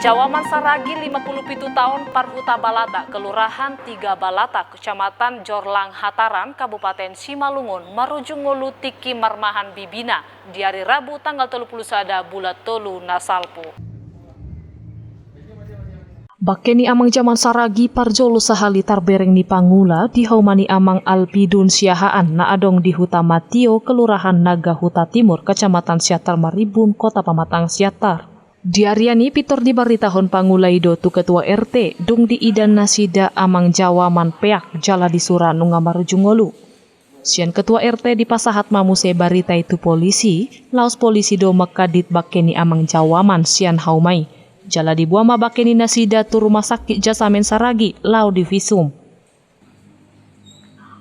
Jawaman Saragi 57 tahun Parhuta Balata, Kelurahan 3 Balata, Kecamatan Jorlang Hataran, Kabupaten Simalungun, marujung ngolu tiki marmahan bibina di hari Rabu tanggal 31 bulan tolu nasalpo. Bakeni amang jaman Saragi parjolo sahali tarbereng ni Pangula di haumani amang Alpidun Siahaan na adong di Huta Matio, Kelurahan Naga Huta Timur, Kecamatan Siatar Maribun, Kota Pamatang Siatar. Diariani pitor di baritahon Pangulaido tu ketua RT dung di idan nasida amang jawaman peak jala di sura nunga marujungolu. Sian ketua RT di pasahat mamuse barita itu polisi, laos polisi do makadit bakeni amang jawaman sian haumai. Jala di buama bakeni nasida tu rumah sakit Jasamen Saragi lau di visum.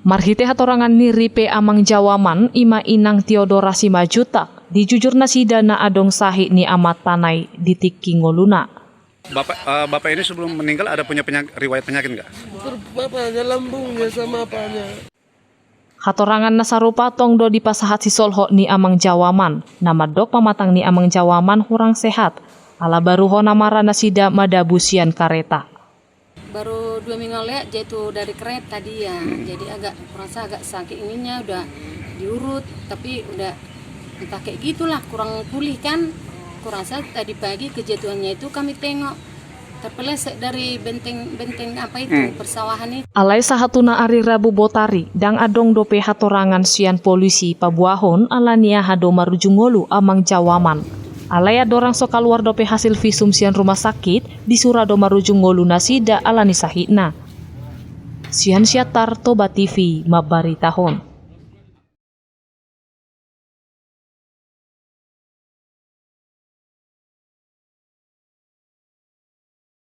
Marhite hatorangan ni ripe amang jawaman ima inang Theodora Simajutak. Dijujur nasida na adong sahi ni amat tanai di tiki ngoluna. Bapak ini sebelum meninggal ada punya riwayat penyakit nggak? Bapaknya lambungnya sama apanya. Hatorangan nasarupa tong do di pasahat si solho ni amang jawaman. Nama dok pamatang ni amang jawaman kurang sehat. Ala baruho namara nasida madabusian kareta. Baru 2 minggu lalu jatuh dari kereta dia. Jadi merasa agak sakit ininya udah diurut tapi udah entah kayak gitulah, kurang pulih kan. Kurasa tadi pagi kejatuhannya itu kami tengok terpeleset dari benteng apa itu persawahan itu. Alai sahatuna ari Rabu botari dang adong dope hatorangan sian polisi pabuahon alania hado marujungolu amang jawaman. Alai adorang so kaluar dope hasil visum sian rumah sakit di surado marujungolu nasida alani sahitna. Sian Siatar Toba TV mabaritahon.